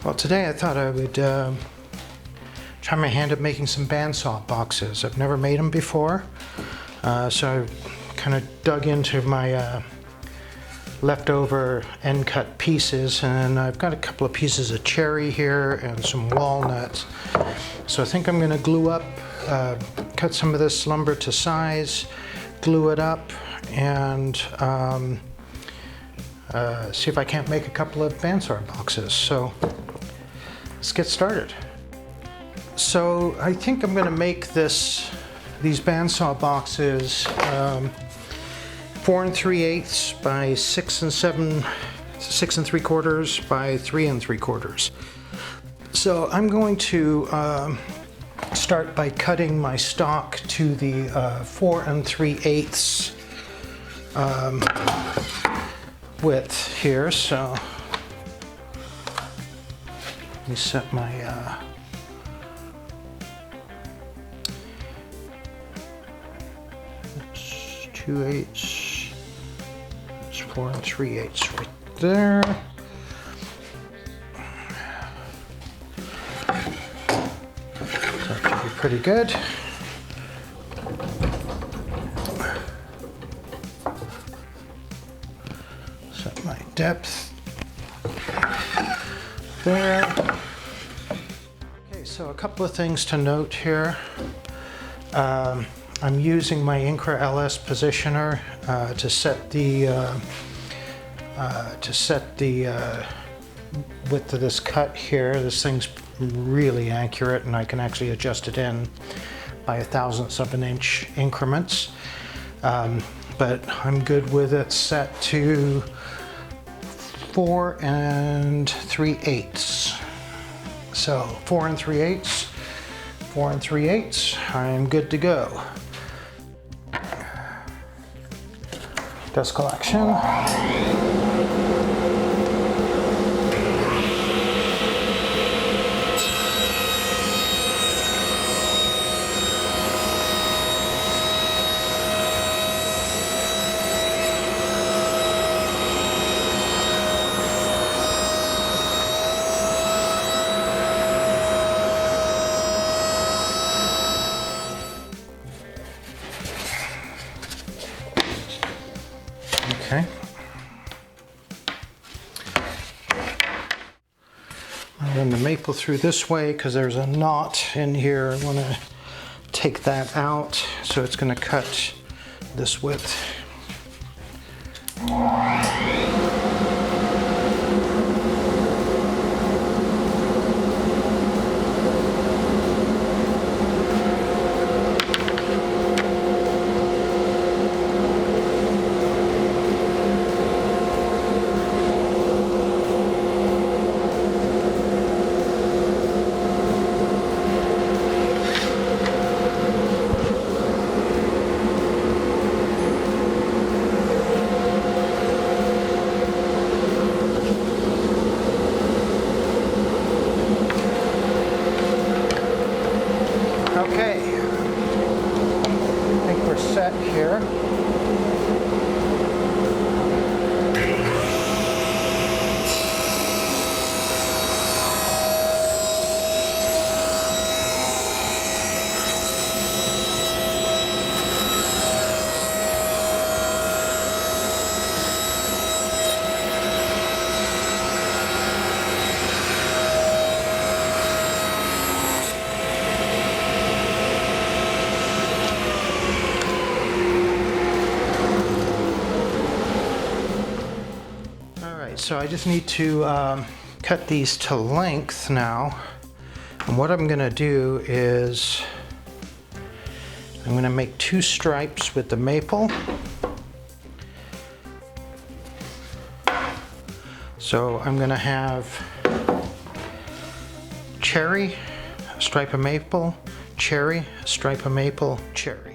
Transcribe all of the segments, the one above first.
Well, today I thought I would try my hand at making some bandsaw boxes. I've never made them before, so I kind of dug into my leftover end cut pieces, and I've got a couple of pieces of cherry here and some walnuts. So I think I'm going to glue up, cut some of this lumber to size, glue it up, and see if I can't make a couple of bandsaw boxes. So let's get started. So I think I'm going to make these bandsaw boxes 4 3/8 by 6 3/4 by 3 3/4. So I'm going to start by cutting my stock to the 4 3/8 width here. So let me set my 2/8, 4 3/8 right there. That should be pretty good. Set my depth there. Okay, so a couple of things to note here. I'm using my Incra LS positioner to set the width of this cut here. This thing's really accurate, and I can actually adjust it in by 1/1000ths of an inch increments. But I'm good with it set to 4 3/8. So 4 3/8, 4 3/8. I'm good to go. Dust collection. Okay. I'll run the maple through this way because there's a knot in here. I want to take that out, so it's going to cut this width. Okay, I think we're set here. So I just need to cut these to length now. And what I'm going to do is I'm going to make 2 stripes with the maple. So I'm going to have cherry, a stripe of maple, cherry, a stripe of maple, cherry.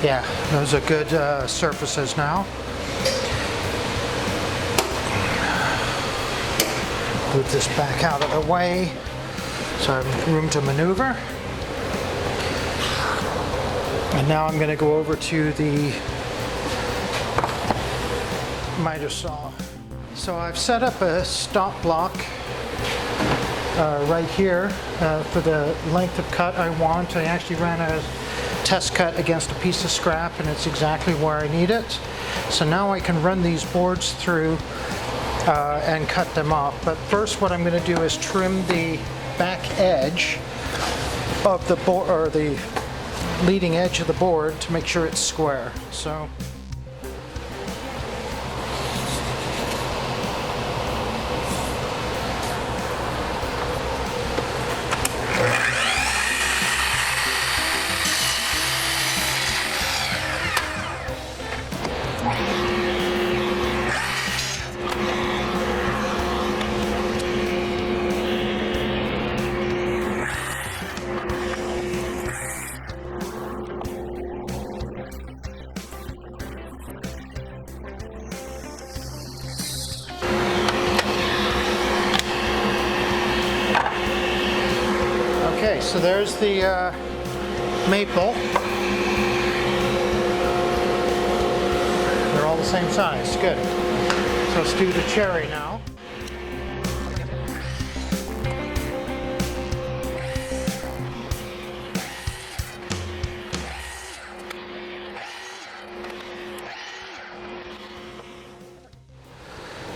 Yeah, those are good surfaces now. Move this back out of the way so I have room to maneuver. And now I'm going to go over to the miter saw. So I've set up a stop block right here for the length of cut I want. I actually ran a test cut against a piece of scrap and it's exactly where I need it. So now I can run these boards through and cut them off. But first what I'm going to do is trim the back edge of the board, or the leading edge of the board, to make sure it's square. So so there's the maple. They're all the same size. Good. So let's do the cherry now.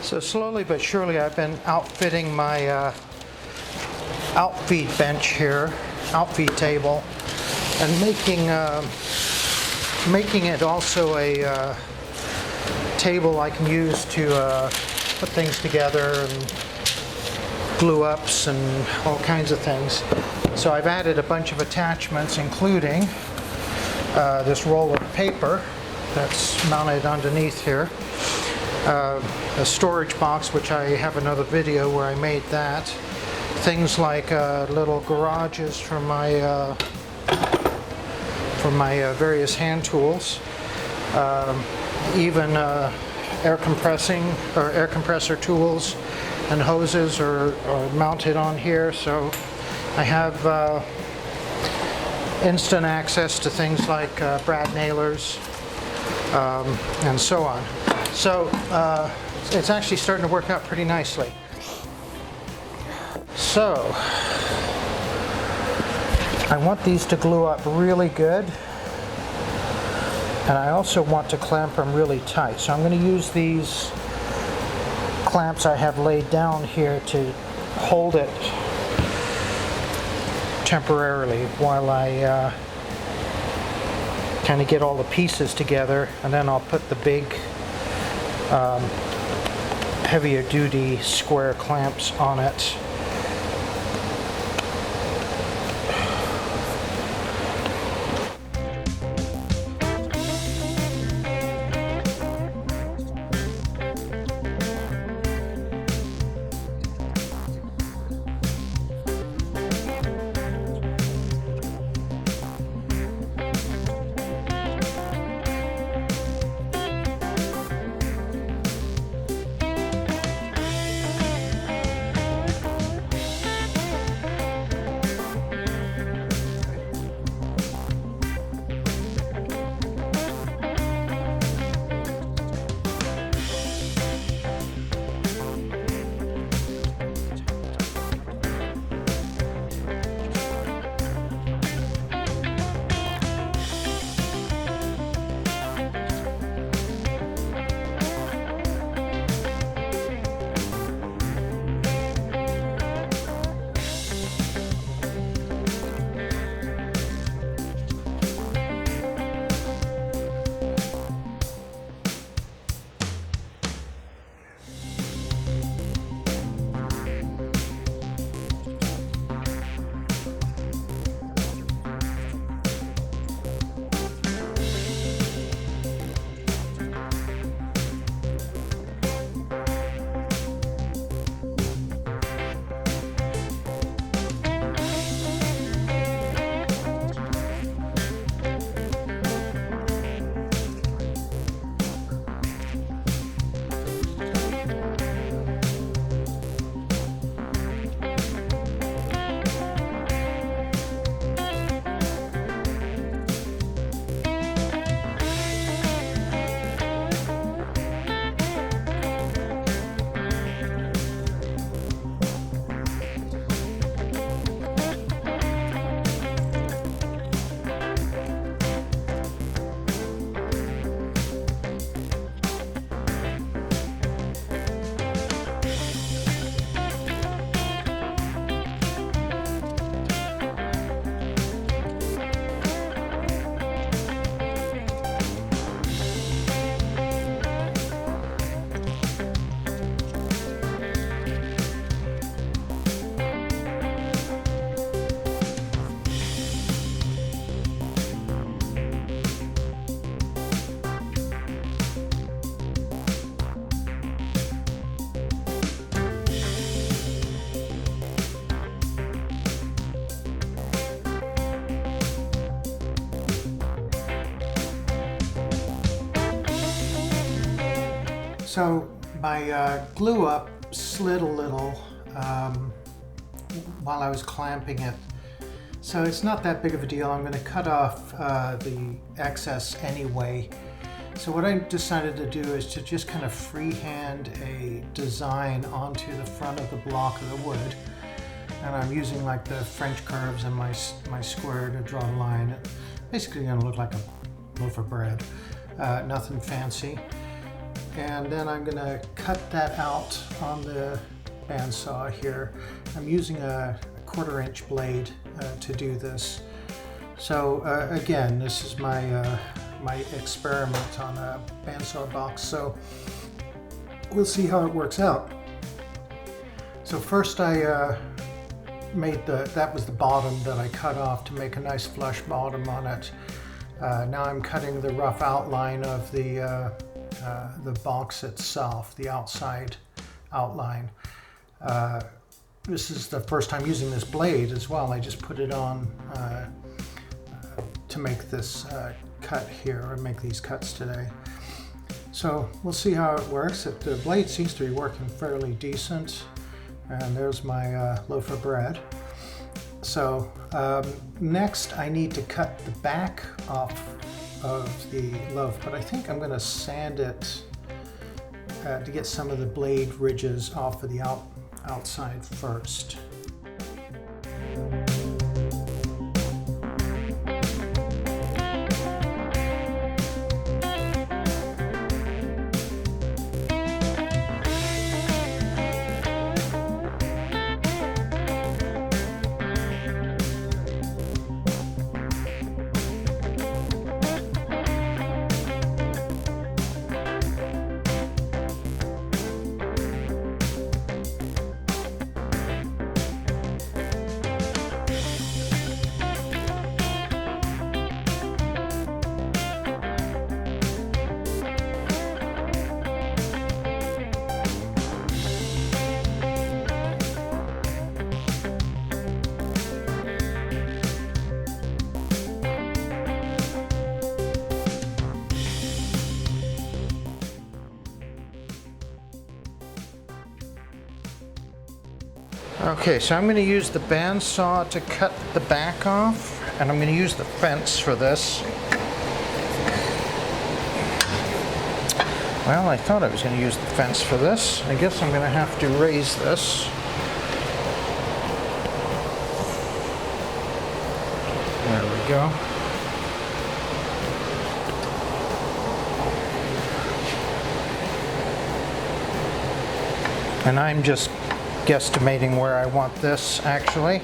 So slowly but surely I've been outfitting my outfeed bench here, outfeed table, and making it also a table I can use to put things together and glue ups and all kinds of things. So I've added a bunch of attachments, including this roll of paper that's mounted underneath here, a storage box, which I have another video where I made that. Things like little garages for my various hand tools, even air compressor tools and hoses are mounted on here. So I have instant access to things like brad nailers and so on. So it's actually starting to work out pretty nicely. So, I want these to glue up really good, and I also want to clamp them really tight. So I'm going to use these clamps I have laid down here to hold it temporarily while I kind of get all the pieces together, and then I'll put the big heavier duty square clamps on it. So my glue up slid a little while I was clamping it. So it's not that big of a deal. I'm going to cut off the excess anyway. So what I decided to do is to just kind of freehand a design onto the front of the block of the wood. And I'm using like the French curves and my square to draw a line. It's basically going to look like a loaf of bread. Nothing fancy. And then I'm going to cut that out on the bandsaw here. I'm using a 1/4 inch blade to do this. So again, this is my experiment on a bandsaw box, so we'll see how it works out. So first I made that was the bottom that I cut off to make a nice flush bottom on it. Now I'm cutting the rough outline of the box itself, the outside outline. This is the first time using this blade as well. I just put it on to make this cut here, or make these cuts today. So we'll see how it works. The blade seems to be working fairly decent. And there's my loaf of bread. So next I need to cut the back off of the loaf, but I think I'm going to sand it to get some of the blade ridges off of the outside first. Okay, so I'm going to use the bandsaw to cut the back off, and I'm going to use the fence for this. Well, I thought I was going to use the fence for this. I guess I'm going to have to raise this. There we go. And I'm just guesstimating where I want this actually.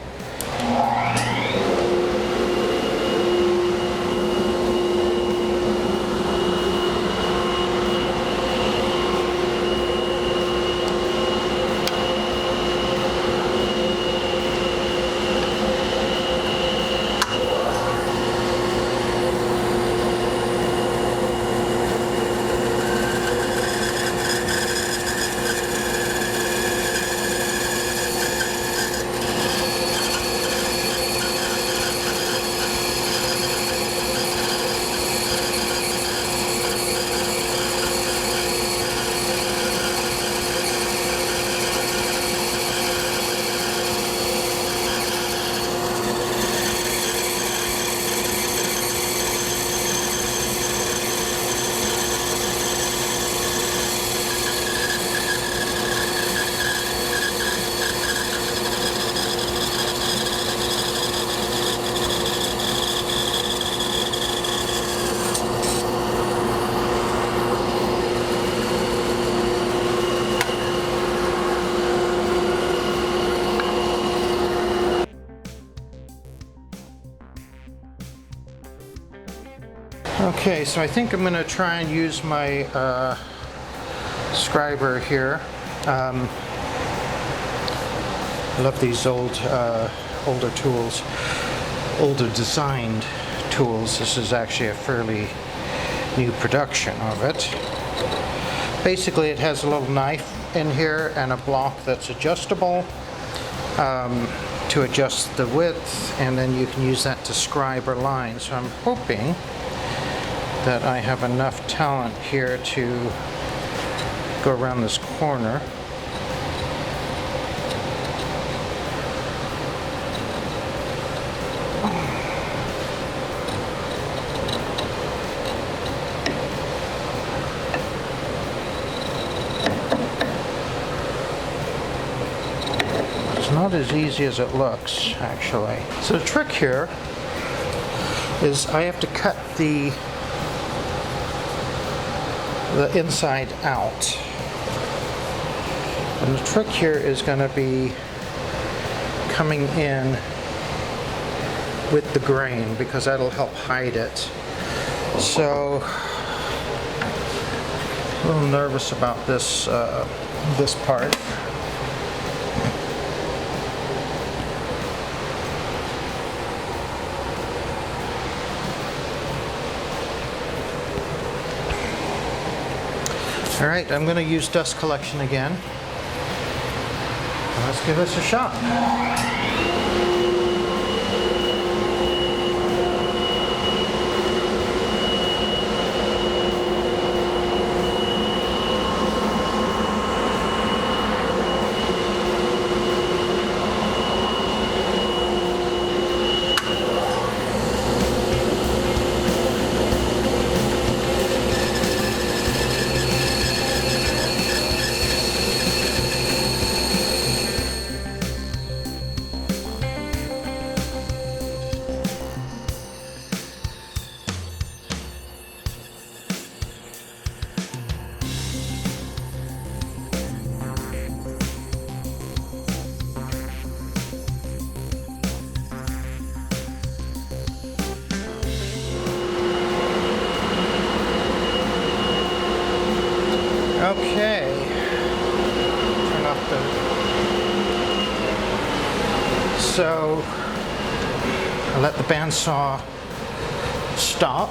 Okay, so I think I'm going to try and use my scriber here. I love these older tools, older designed tools. This is actually a fairly new production of it. Basically, it has a little knife in here and a block that's adjustable to adjust the width, and then you can use that to scribe or line. So I'm hoping that I have enough talent here to go around this corner. It's not as easy as it looks, actually. So the trick here is I have to cut the inside out. And the trick here is going to be coming in with the grain, because that'll help hide it. So, a little nervous about this this part. All right, I'm going to use dust collection again. Let's give this a shot. Okay, turn off the, so I let the bandsaw stop.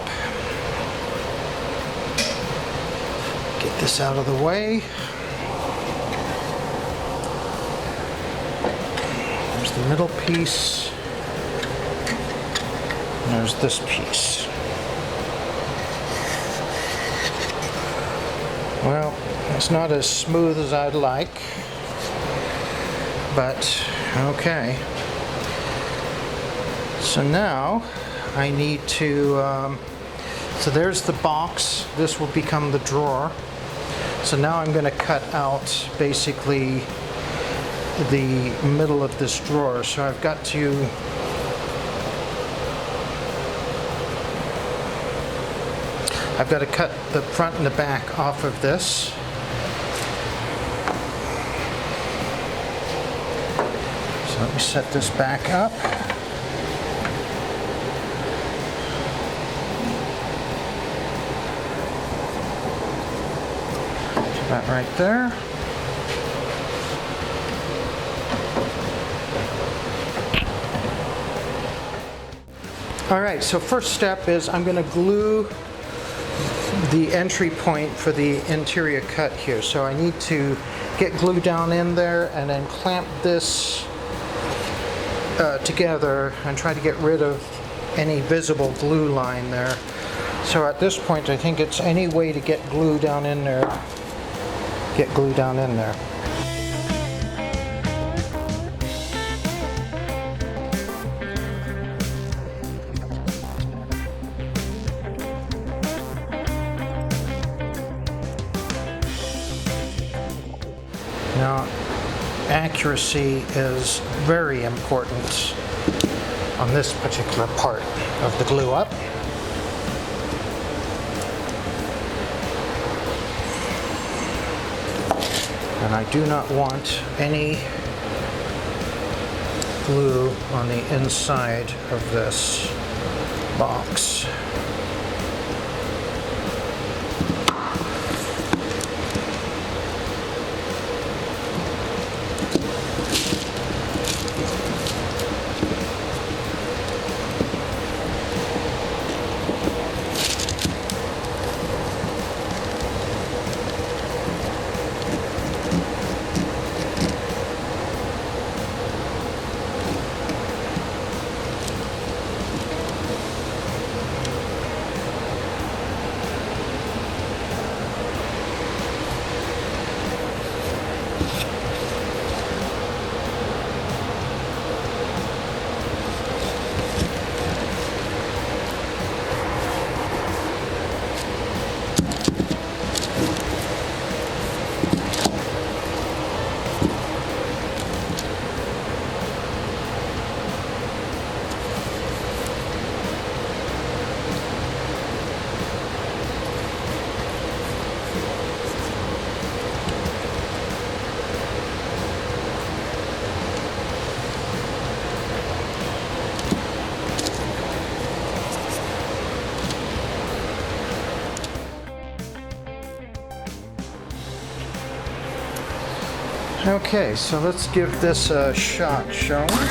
Get this out of the way. There's the middle piece, and there's this piece. Well, it's not as smooth as I'd like, but okay. So now I need to, so there's the box. This will become the drawer. So now I'm going to cut out basically the middle of this drawer. So I've got to cut the front and the back off of this. So let me set this back up. Put that right there. All right, so first step is I'm going to glue the entry point for the interior cut here. So I need to get glue down in there and then clamp this together and try to get rid of any visible glue line there. So at this point I think it's any way to get glue down in there, get glue down in there. Now, accuracy is very important on this particular part of the glue up. And I do not want any glue on the inside of this box. Okay, so let's give this a shot, shall we?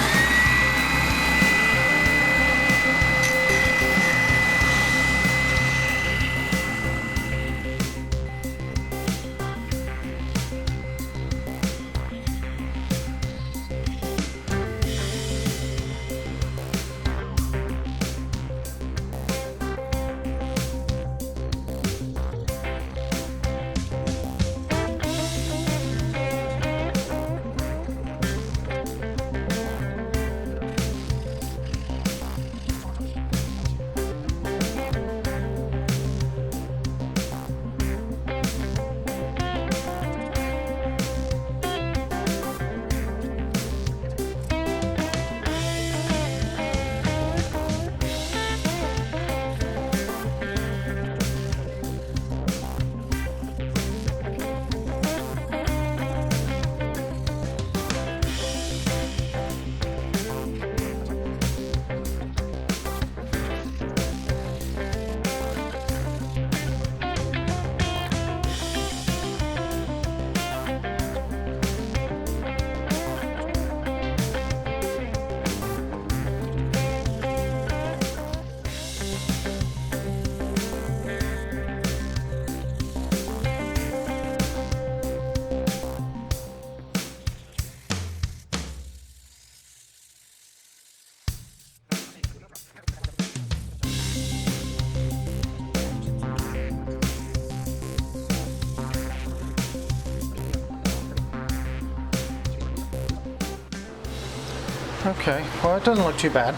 Okay, well, it doesn't look too bad.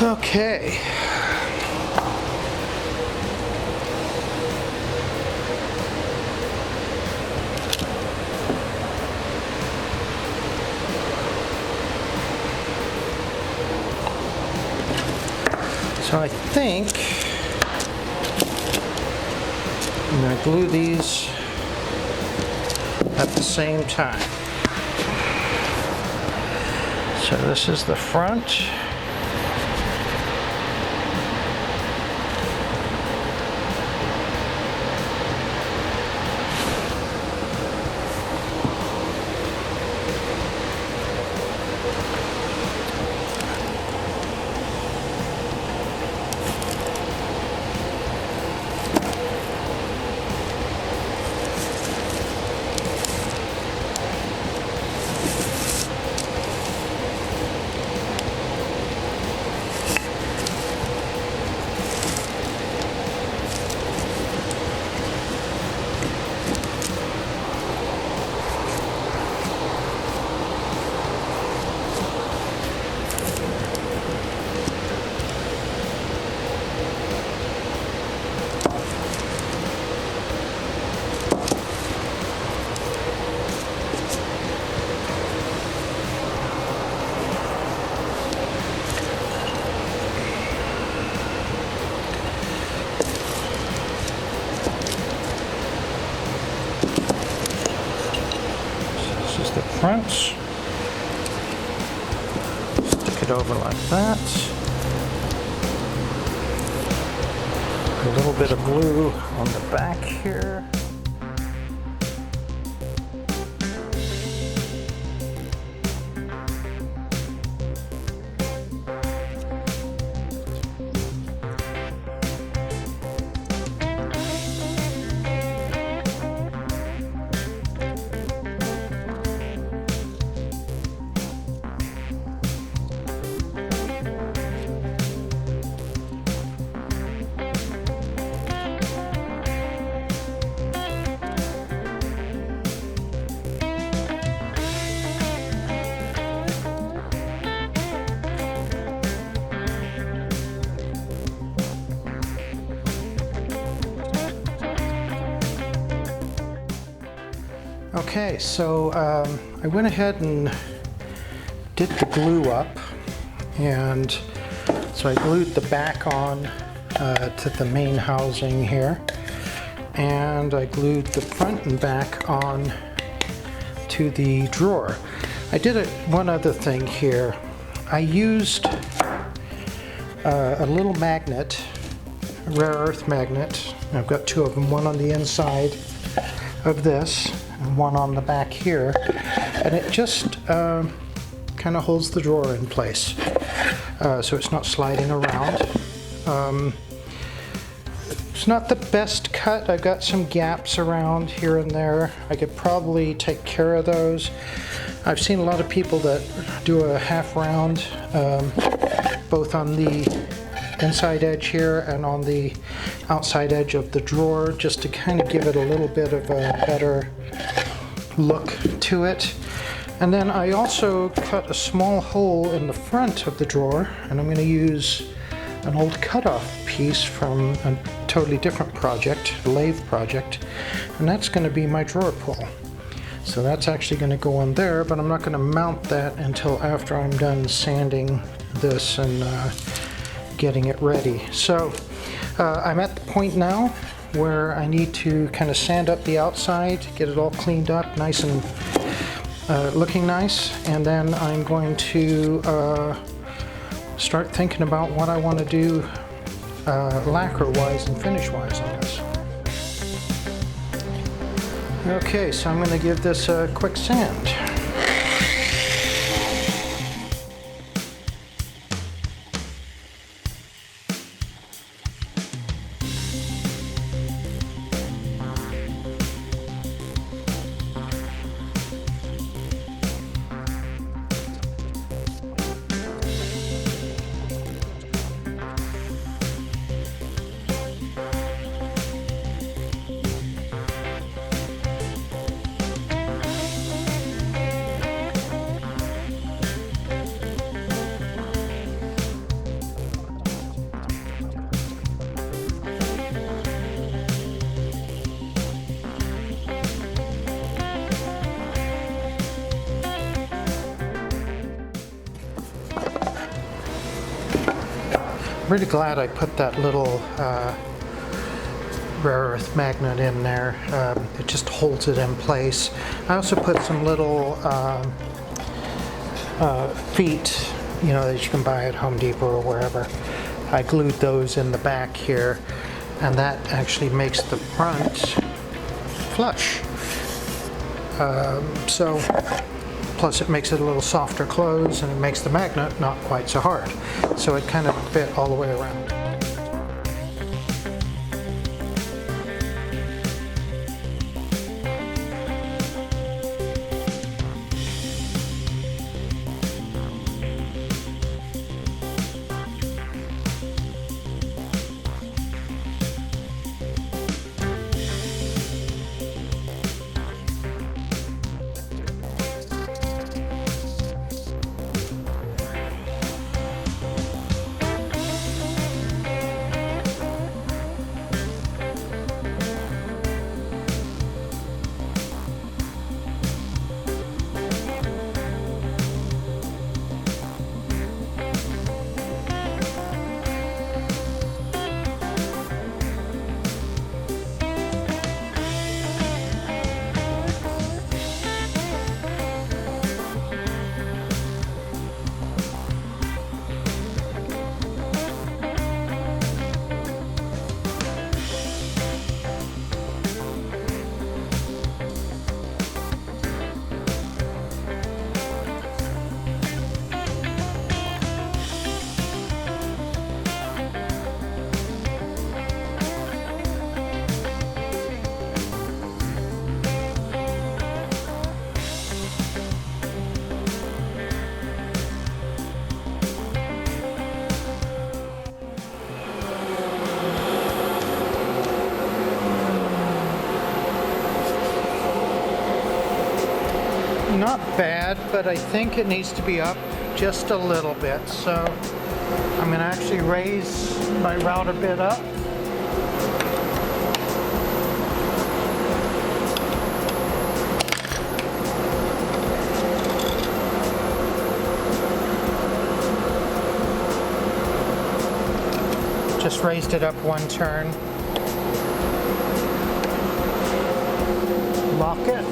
Okay. So I think I'm going to glue these at the same time. So this is the front. Front. Stick it over like that. A little bit of glue on the back here. Okay, so I went ahead and did the glue up, and so I glued the back on to the main housing here, and I glued the front and back on to the drawer. I did one other thing here. I used a little magnet, a rare earth magnet. I've got two of them, one on the inside of this and one on the back here, and it just kind of holds the drawer in place, so it's not sliding around. It's not the best cut. I've got some gaps around here and there. I could probably take care of those. I've seen a lot of people that do a half round, both on the inside edge here and on the outside edge of the drawer, just to kind of give it a little bit of a better look to it. And then I also cut a small hole in the front of the drawer, and I'm going to use an old cutoff piece from a totally different project, a lathe project, and that's going to be my drawer pull. So that's actually going to go on there, but I'm not going to mount that until after I'm done sanding this and getting it ready. So I'm at the point now where I need to kind of sand up the outside, get it all cleaned up, nice and looking nice, and then I'm going to start thinking about what I want to do lacquer-wise and finish-wise on this. Okay, so I'm going to give this a quick sand. Really glad I put that little rare earth magnet in there. It just holds it in place. I also put some little feet, you know, that you can buy at Home Depot or wherever. I glued those in the back here, and that actually makes the front flush. Plus it makes it a little softer close, and it makes the magnet not quite so hard. So it kind of fit all the way around. Not bad, but I think it needs to be up just a little bit. So I'm going to actually raise my router bit up. Just raised it up one turn. Lock it.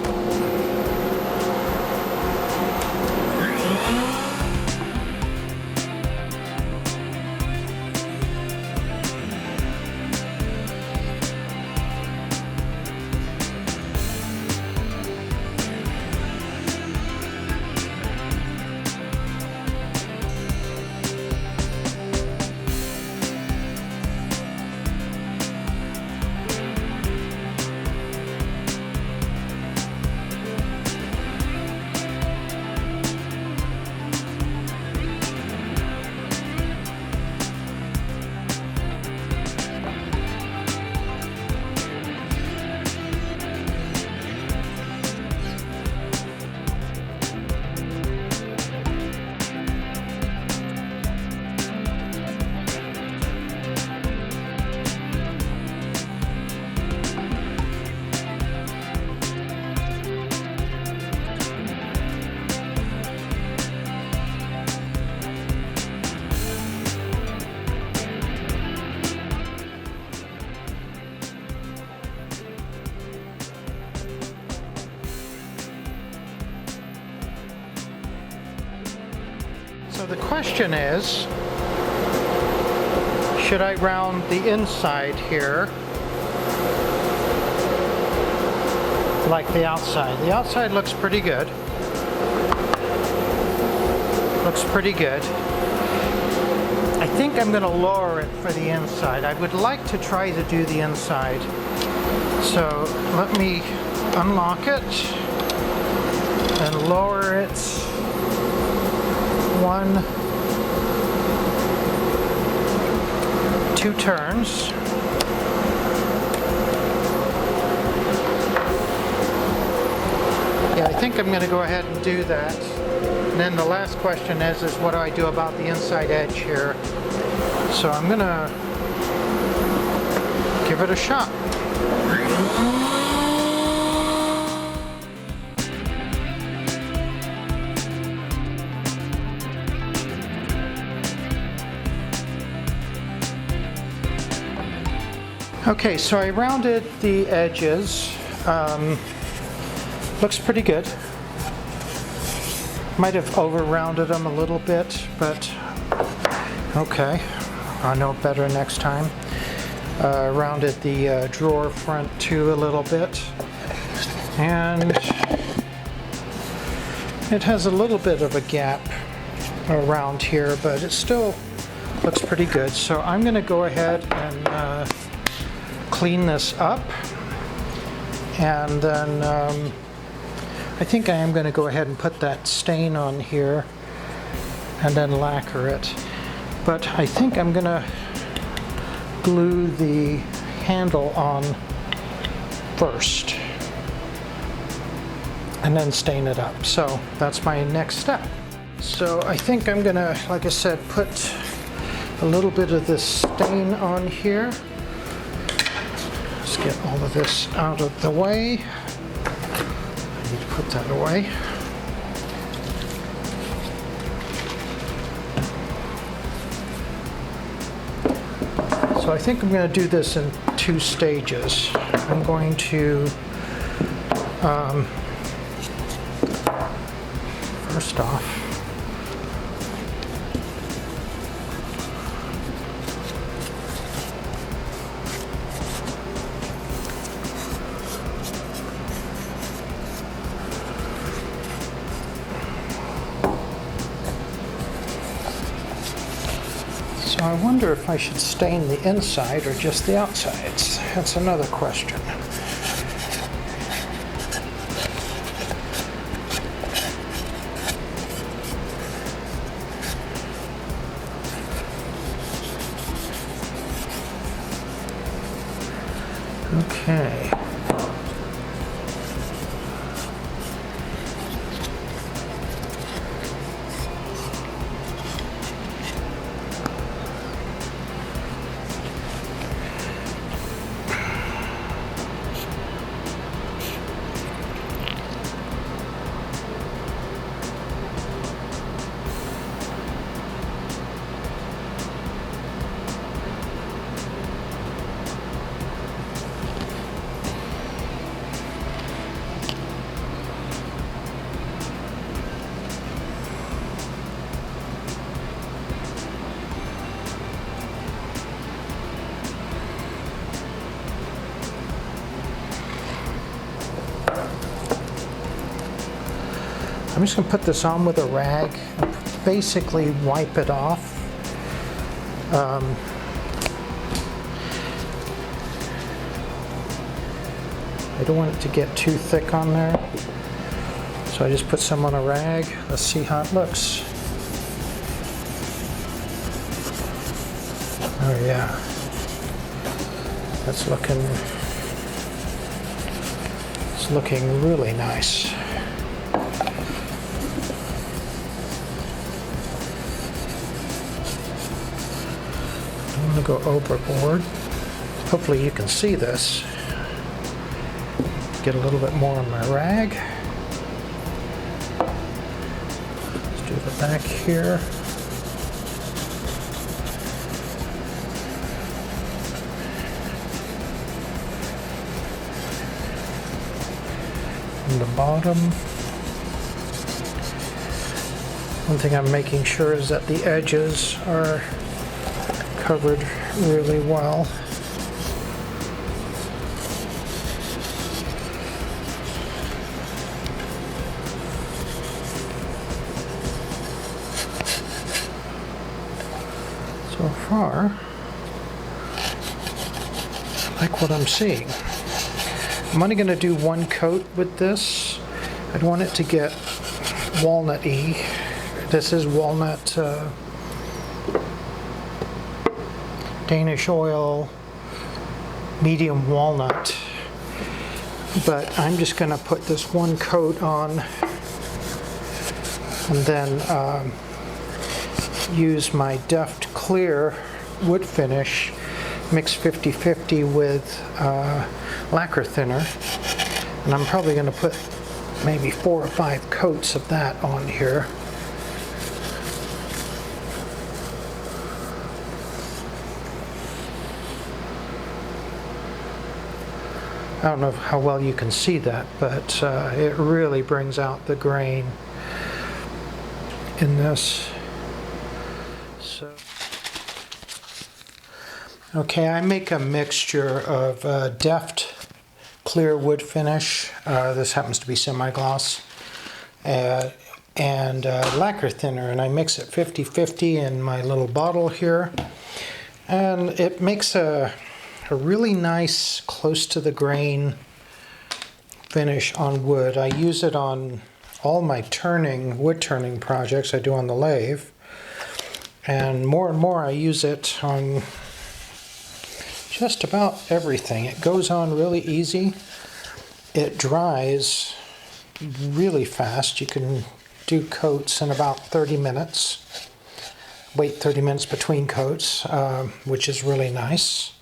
the question is, should I round the inside here like the outside? The outside looks pretty good. Looks pretty good. I think I'm going to lower it for the inside. I would like to try to do the inside. So let me unlock it and lower it 1, 2 turns. Yeah, I think I'm going to go ahead and do that. And then the last question is what do I do about the inside edge here? So I'm going to give it a shot. Okay, so I rounded the edges. Looks pretty good. Might have over-rounded them a little bit, but okay. I'll know better next time. Rounded the drawer front too a little bit. And it has a little bit of a gap around here, but it still looks pretty good. So I'm going to go ahead and clean this up, and then I think I am going to go ahead and put that stain on here and then lacquer it. But I think I'm going to glue the handle on first and then stain it up. So that's my next step. So I think I'm going to, like I said, put a little bit of this stain on here. Let's get all of this out of the way. I need to put that away. So I think I'm going to do this in 2 stages. I'm going to first off, so I wonder if I should stain the inside or just the outsides. That's another question. Okay. I'm just going to put this on with a rag and basically wipe it off. I don't want it to get too thick on there, so I just put some on a rag. Let's see how it looks. Oh yeah, that's looking really nice. I'm going to go overboard. Hopefully you can see this. Get a little bit more on my rag. Let's do the back here. And the bottom. One thing I'm making sure is that the edges are covered really well. So far, I like what I'm seeing. I'm only going to do one coat with this. I'd want it to get walnut-y. This is walnut Danish oil, medium walnut. But I'm just going to put this one coat on and then use my Deft Clear wood finish, mix 50-50 with lacquer thinner. And I'm probably going to put maybe 4 or 5 coats of that on here. I don't know how well you can see that, but it really brings out the grain in this. So, okay, I make a mixture of Deft Clear wood finish. This happens to be semi-gloss. And lacquer thinner, and I mix it 50-50 in my little bottle here. And it makes a really nice, close to the grain finish on wood. I use it on all my wood turning projects I do on the lathe. And more I use it on just about everything. It goes on really easy. It dries really fast. You can do coats in about 30 minutes. Wait 30 minutes between coats, which is really nice.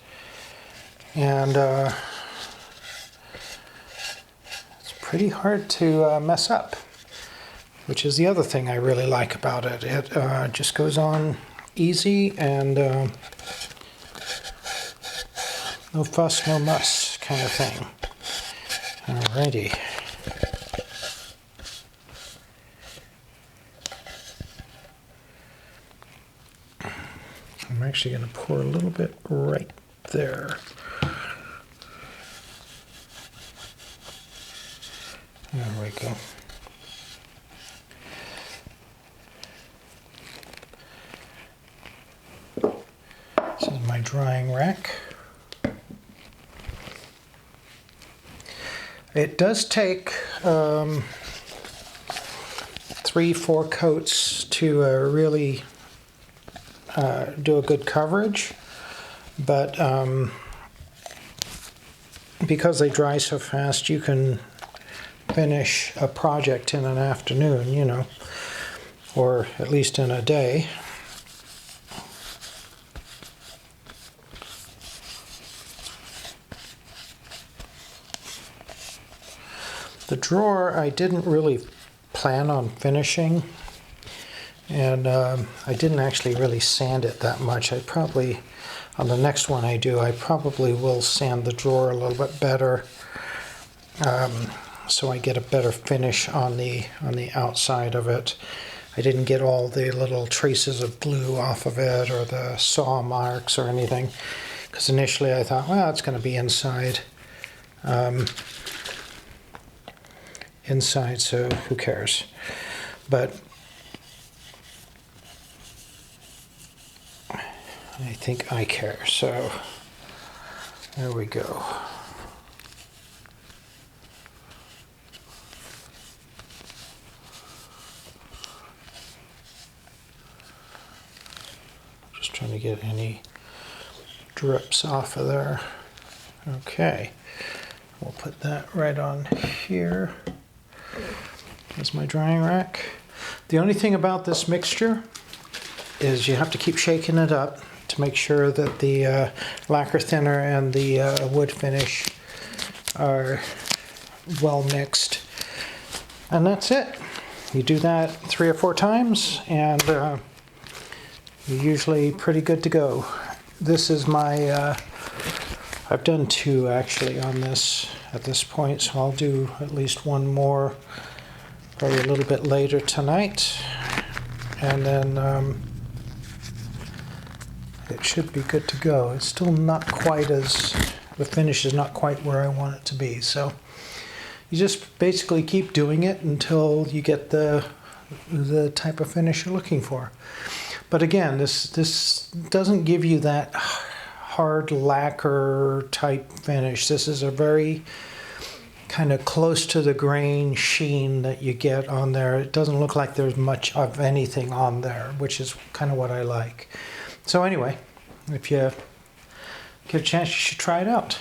And it's pretty hard to mess up, which is the other thing I really like about it. It just goes on easy and no fuss, no muss kind of thing. Alrighty. I'm actually going to pour a little bit right there. There we go. This is my drying rack. It does take 3-4 coats to really do a good coverage, but because they dry so fast, you can finish a project in an afternoon, you know, or at least in a day. The drawer I didn't really plan on finishing, and I didn't actually really sand it that much. I probably, on the next one I do, I probably will sand the drawer a little bit better, so I get a better finish on the outside of it. I didn't get all the little traces of glue off of it or the saw marks or anything, because initially I thought, well, it's going to be inside. Inside, so who cares? But I think I care, so there we go. Just trying to get any drips off of there. Okay, we'll put that right on here. That's my drying rack. The only thing about this mixture is you have to keep shaking it up to make sure that the lacquer thinner and the wood finish are well mixed. And that's it. You do that 3 or 4 times and you're usually pretty good to go. This is my, I've done 2 actually on this at this point, so I'll do at least one more probably a little bit later tonight. and then it should be good to go. It's still not quite as, the finish is not quite where I want it to be. So you just basically keep doing it until you get the type of finish you're looking for. But again, this doesn't give you that hard lacquer type finish. This is a very kind of close to the grain sheen that you get on there. It doesn't look like there's much of anything on there, which is kind of what I like. So anyway, if you get a chance, you should try it out.